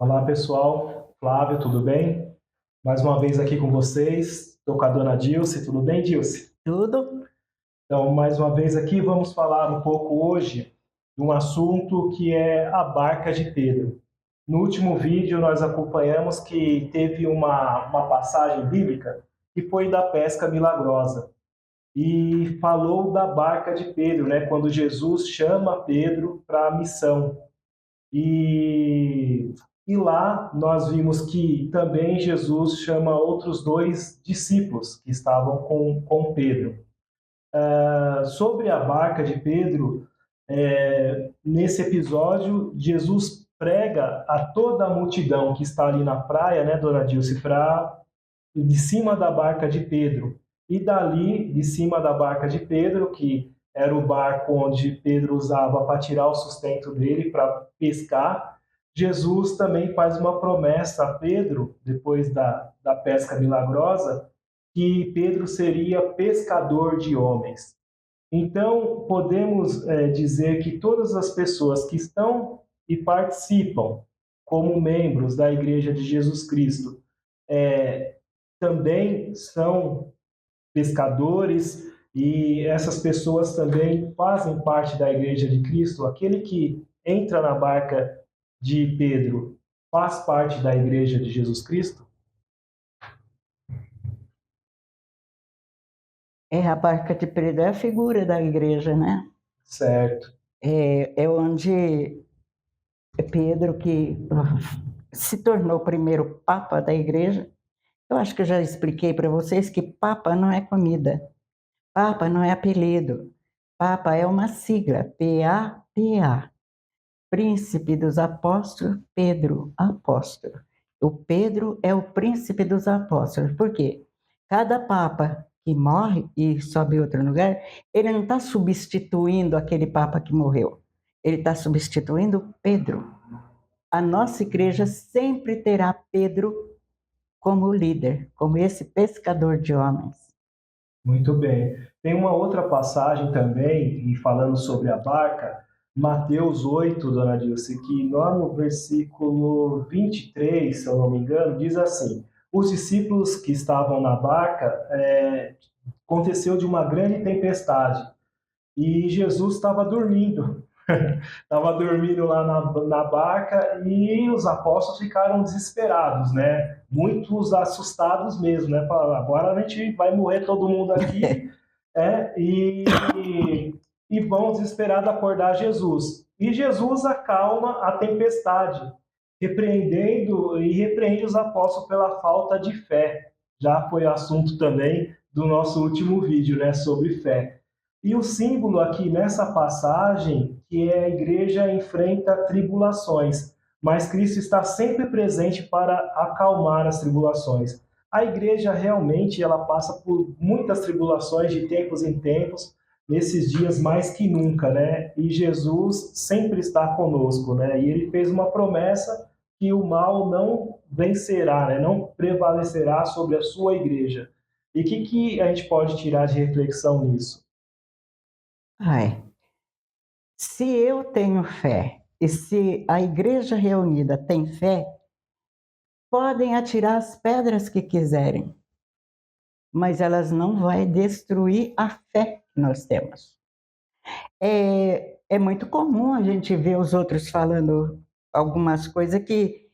Olá, pessoal. Flávio, tudo bem? Mais uma vez aqui com vocês. Estou com a dona Dilce. Tudo bem, Dilce? Tudo? Então, mais uma vez aqui, vamos falar um pouco hoje de um assunto que é a barca de Pedro. No último vídeo, nós acompanhamos que teve uma passagem bíblica que foi da pesca milagrosa. E falou da barca de Pedro, né? Quando Jesus chama Pedro para a missão. E, e lá nós vimos que também Jesus chama outros dois discípulos que estavam com Pedro. Sobre a barca de Pedro, nesse episódio, Jesus prega a toda a multidão que está ali na praia, né, dona Dilce, de cima da barca de Pedro. E dali, de cima da barca de Pedro, que era o barco onde Pedro usava para tirar o sustento dele, para pescar, Jesus também faz uma promessa a Pedro, depois da pesca milagrosa, que Pedro seria pescador de homens. Então, podemos dizer que todas as pessoas que estão e participam como membros da Igreja de Jesus Cristo também são pescadores e essas pessoas também fazem parte da Igreja de Cristo. Aquele que entra na barca de Pedro faz parte da Igreja de Jesus Cristo? A barca de Pedro é a figura da igreja, né? Certo. É onde Pedro, que se tornou o primeiro papa da igreja. Eu acho que eu já expliquei para vocês que papa não é comida, papa não é apelido, papa é uma sigla, P-A-P-A, Príncipe dos Apóstolos, Pedro, apóstolo. O Pedro é o príncipe dos apóstolos, por quê? Cada papa que morre e sobe em outro lugar, ele não está substituindo aquele papa que morreu, ele está substituindo Pedro. A nossa igreja sempre terá Pedro como líder, como esse pescador de homens. Muito bem. Tem uma outra passagem também, e falando sobre a barca, Mateus 8, dona Dilce, que lá no versículo 23, se eu não me engano, diz assim: os discípulos que estavam na barca, aconteceu de uma grande tempestade e Jesus estava dormindo. Estava dormindo lá na barca e os apóstolos ficaram desesperados, né? Muitos assustados mesmo, né? Falaram, agora a gente vai morrer todo mundo aqui, é, e vão desesperados acordar Jesus. E Jesus acalma a tempestade, repreendendo e repreende os apóstolos pela falta de fé. Já foi assunto também do nosso último vídeo, né? Sobre fé. E o símbolo aqui nessa passagem que a igreja enfrenta tribulações, mas Cristo está sempre presente para acalmar as tribulações. A igreja realmente ela passa por muitas tribulações de tempos em tempos, nesses dias mais que nunca, né? E Jesus sempre está conosco, né? E ele fez uma promessa que o mal não vencerá, né? Não prevalecerá sobre a sua igreja. E o que a gente pode tirar de reflexão nisso? Ai, se eu tenho fé e se a igreja reunida tem fé, podem atirar as pedras que quiserem, mas elas não vão destruir a fé que nós temos. É muito comum a gente ver os outros falando algumas coisas que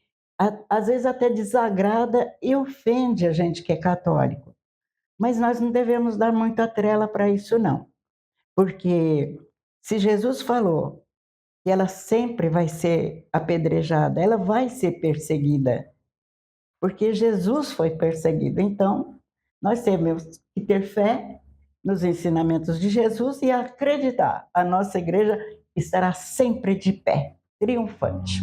às vezes até desagrada e ofende a gente que é católico. Mas nós não devemos dar muita trela para isso não, porque se Jesus falou que ela sempre vai ser apedrejada, ela vai ser perseguida, porque Jesus foi perseguido. Então, nós temos que ter fé nos ensinamentos de Jesus e acreditar. A nossa igreja estará sempre de pé, triunfante.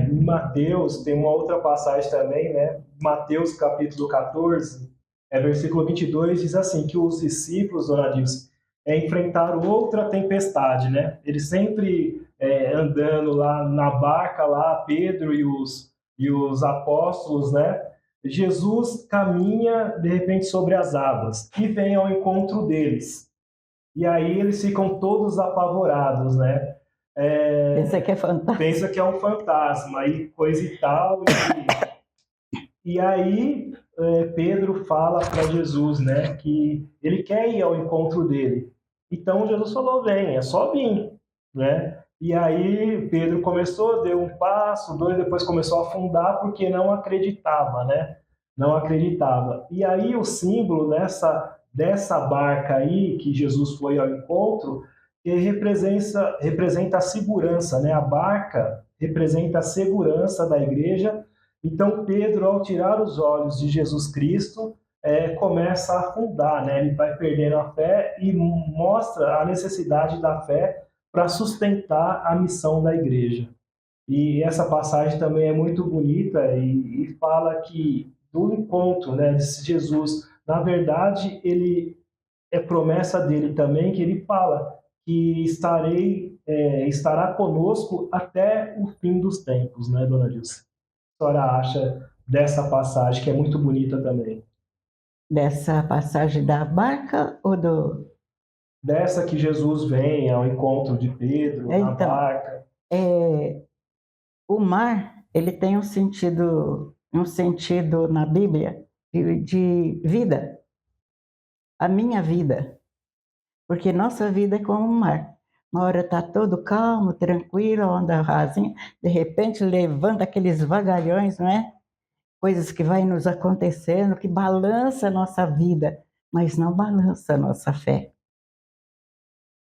Em Mateus, tem uma outra passagem também, né? Mateus capítulo 14, versículo 22, diz assim, que os discípulos, dona Dilce, enfrentaram outra tempestade, né? Eles sempre andando lá na barca, lá, Pedro e os apóstolos, né? Jesus caminha, de repente, sobre as águas e vem ao encontro deles. E aí eles ficam todos apavorados, né? Pensa que é fantástico. pensa que é um fantasma e coisa e tal. E aí Pedro fala para Jesus, né, que ele quer ir ao encontro dele. Então Jesus falou, vem, é só vir, né? E aí Pedro começou, deu um passo, dois, depois começou a afundar porque não acreditava, né? Não acreditava. E aí o símbolo dessa barca aí que Jesus foi ao encontro, que representa a segurança, né? A barca representa a segurança da igreja. Então, Pedro, ao tirar os olhos de Jesus Cristo, começa a afundar, né? Ele vai perdendo a fé e mostra a necessidade da fé para sustentar a missão da igreja. E essa passagem também é muito bonita e fala que do encontro, né, de Jesus, na verdade, ele é promessa dele também que ele fala que estará conosco até o fim dos tempos, né, dona Dilce? A senhora acha dessa passagem, que é muito bonita também? Dessa passagem da barca ou do... Dessa que Jesus vem ao encontro de Pedro na Então, barca. o mar, ele tem um sentido na Bíblia de vida, a minha vida, porque nossa vida é como um mar. Uma hora está todo calmo, tranquilo, onda rasinha, de repente levanta aqueles vagalhões, não é? Coisas que vai nos acontecendo, que balança a nossa vida, mas não balança a nossa fé.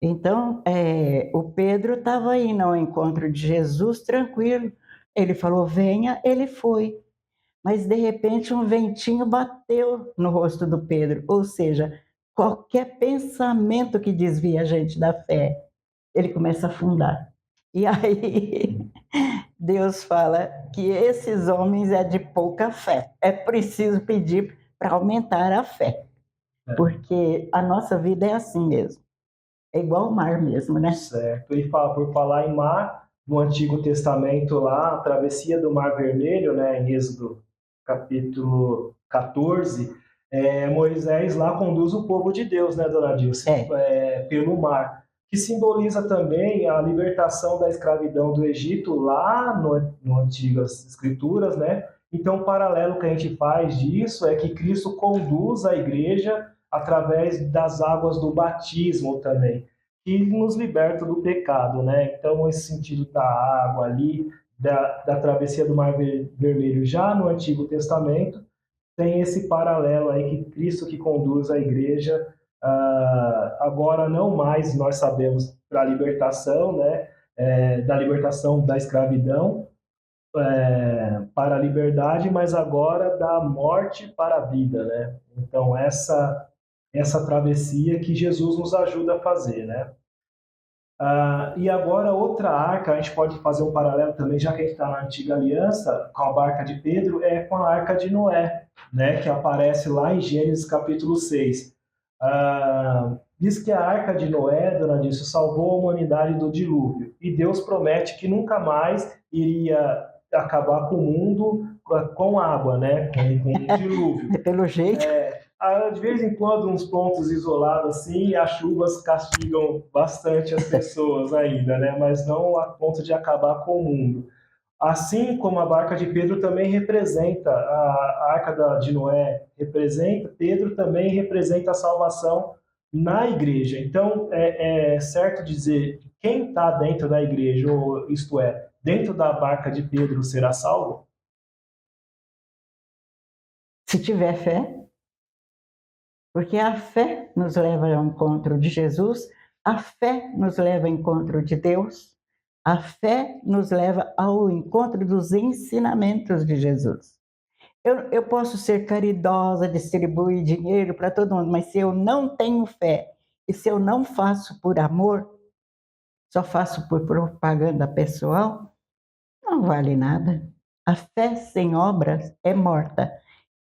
Então, o Pedro estava indo ao encontro de Jesus tranquilo. Ele falou, venha, ele foi. Mas, de repente, um ventinho bateu no rosto do Pedro. Ou seja, qualquer pensamento que desvia a gente da fé, ele começa a afundar. E aí, Deus fala que esses homens é de pouca fé. É preciso pedir para aumentar a fé. Porque a nossa vida é assim mesmo. É igual o mar mesmo, né? Certo. E por falar em mar, no Antigo Testamento lá, a travessia do Mar Vermelho, né, em Êxodo capítulo 14, Moisés lá conduz o povo de Deus, né, dona Dilce, pelo mar, que simboliza também a libertação da escravidão do Egito lá no Antigas Escrituras, né? Então, o paralelo que a gente faz disso é que Cristo conduz a igreja através das águas do batismo também, que nos liberta do pecado, né? Então, esse sentido da água ali, da travessia do Mar Vermelho já no Antigo Testamento, tem esse paralelo aí que Cristo que conduz a igreja, agora não mais nós sabemos para a libertação, né? Da libertação da escravidão para a liberdade, mas agora da morte para a vida, né? Então essa travessia que Jesus nos ajuda a fazer, né? E agora outra arca, a gente pode fazer um paralelo também, já que a gente está na antiga aliança, com a barca de Pedro, é com a arca de Noé, né, que aparece lá em Gênesis capítulo 6. Diz que a arca de Noé, dona Dilson, salvou a humanidade do dilúvio, e Deus promete que nunca mais iria acabar com o mundo com água, né, com o dilúvio. Pelo jeito. De vez em quando, uns pontos isolados assim, as chuvas castigam bastante as pessoas ainda, né? Mas não a ponto de acabar com o mundo. Assim como a barca de Pedro também representa, a arca de Noé representa, Pedro também representa a salvação na igreja. Então, é certo dizer que quem está dentro da igreja, ou isto é, dentro da barca de Pedro, será salvo? Se tiver fé. Porque a fé nos leva ao encontro de Jesus, a fé nos leva ao encontro de Deus, a fé nos leva ao encontro dos ensinamentos de Jesus. Eu posso ser caridosa, distribuir dinheiro para todo mundo, mas se eu não tenho fé e se eu não faço por amor, só faço por propaganda pessoal, não vale nada. A fé sem obras é morta.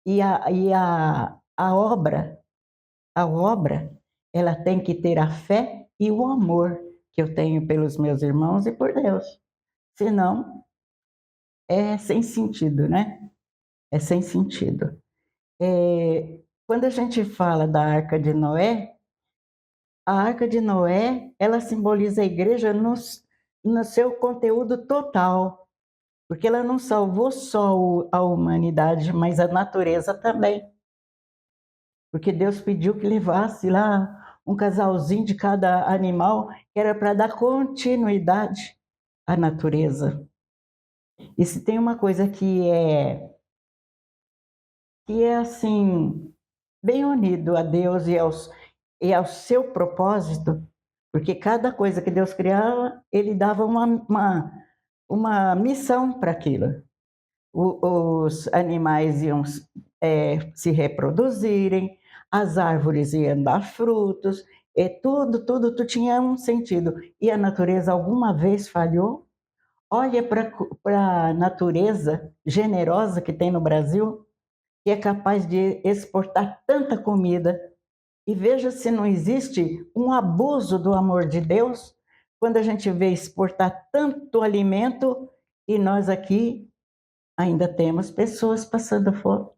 E a obra, ela tem que ter a fé e o amor que eu tenho pelos meus irmãos e por Deus. Senão, é sem sentido, né? É sem sentido. Quando a gente fala da Arca de Noé, a Arca de Noé, ela simboliza a igreja no seu conteúdo total, porque ela não salvou só a humanidade, mas a natureza também. Porque Deus pediu que levasse lá um casalzinho de cada animal, que era para dar continuidade à natureza. E se tem uma coisa que é assim, bem unido a Deus e ao seu propósito, porque cada coisa que Deus criava, ele dava uma missão para aquilo. Os animais iam se reproduzirem, as árvores iam dar frutos, e tudo tinha um sentido. E a natureza alguma vez falhou? Olha para a natureza generosa que tem no Brasil, que é capaz de exportar tanta comida. E veja se não existe um abuso do amor de Deus quando a gente vê exportar tanto alimento e nós aqui ainda temos pessoas passando fome.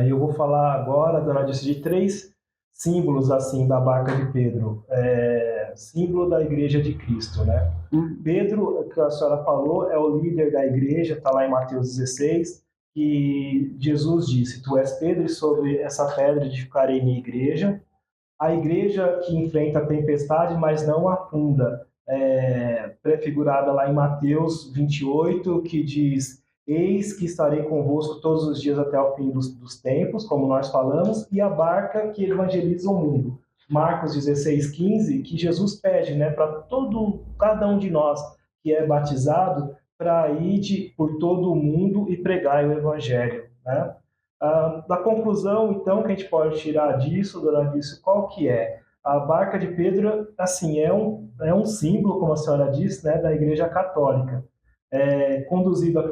Eu vou falar agora, dona Dilce, de 3 símbolos assim da barca de Pedro. Símbolo da Igreja de Cristo, né? Pedro, que a senhora falou, é o líder da igreja, está lá em Mateus 16, que Jesus disse: Tu és Pedro, e sobre essa pedra edificarei minha igreja. A igreja que enfrenta a tempestade, mas não afunda, prefigurada lá em Mateus 28, que diz: Eis que estarei convosco todos os dias até o fim dos tempos, como nós falamos, e a barca que evangeliza o mundo. Marcos 16:15, que Jesus pede, né, para cada um de nós que é batizado, para ir por todo o mundo e pregar o evangelho, né? Da conclusão, então, que a gente pode tirar disso, dona Dilce, qual que é? A barca de Pedro, assim, é um símbolo, como a senhora disse, né, da Igreja Católica, conduzida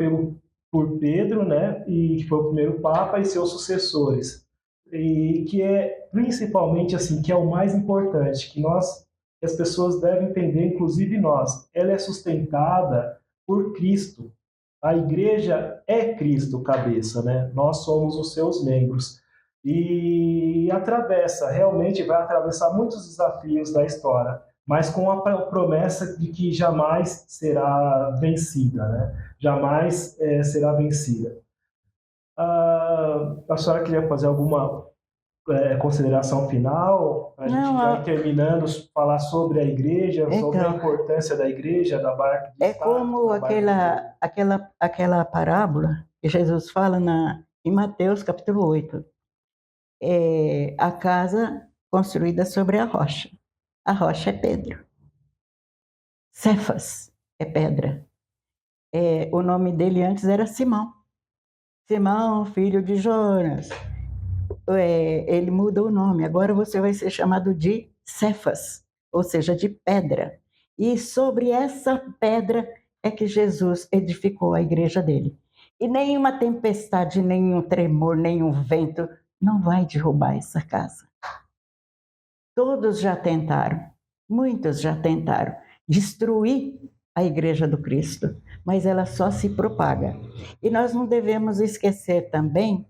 por Pedro, né, e que foi o primeiro Papa, e seus sucessores, e que é principalmente, assim, que é o mais importante, que as pessoas devem entender, inclusive nós, ela é sustentada por Cristo. A igreja é Cristo cabeça, né? Nós somos os seus membros. E realmente vai atravessar muitos desafios da história, mas com a promessa de que jamais será vencida, né? Jamais será vencida. A senhora queria fazer alguma consideração final? A gente já ir terminando, falar sobre a igreja, então, sobre a importância da igreja, da barca de Estado. Como aquela parábola que Jesus fala em Mateus capítulo 8. A casa construída sobre a rocha. A rocha é Pedro. Cefas é pedra. O nome dele antes era Simão. Simão, filho de Jonas. Ele muda o nome. Agora você vai ser chamado de Cefas, ou seja, de pedra. E sobre essa pedra é que Jesus edificou a igreja dele. E nenhuma tempestade, nenhum tremor, nenhum vento não vai derrubar essa casa. Todos já tentaram, muitos já tentaram destruir a igreja do Cristo, mas ela só se propaga. E nós não devemos esquecer também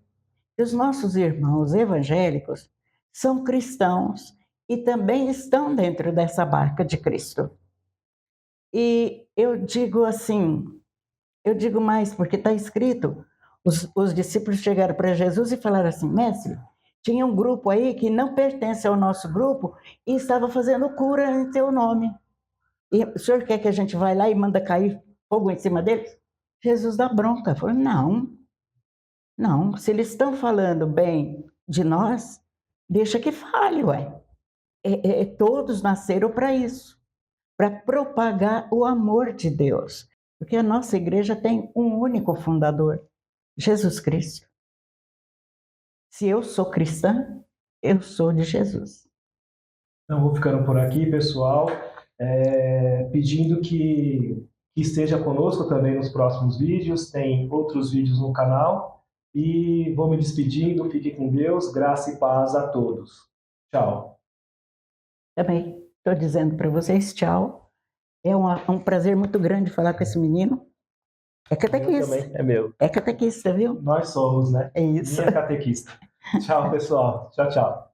que os nossos irmãos evangélicos são cristãos e também estão dentro dessa barca de Cristo. E eu digo assim, eu digo mais, porque está escrito, os discípulos chegaram para Jesus e falaram assim: Mestre, tinha um grupo aí que não pertence ao nosso grupo e estava fazendo cura em teu nome. E o senhor quer que a gente vá lá e manda cair fogo em cima deles? Jesus dá bronca, falou: não, se eles estão falando bem de nós, deixa que fale, ué. Todos nasceram para isso, para propagar o amor de Deus. Porque a nossa igreja tem um único fundador, Jesus Cristo. Se eu sou cristã, eu sou de Jesus. Então, vou ficando por aqui, pessoal, pedindo que esteja conosco também nos próximos vídeos. Tem outros vídeos no canal. E vou me despedindo. Fique com Deus. Graça e paz a todos. Tchau. Também estou dizendo para vocês tchau. É um prazer muito grande falar com esse menino. É catequista. Meu também é meu. É catequista, viu? Nós somos, né? É isso. Minha catequista. Tchau, pessoal. Tchau, tchau.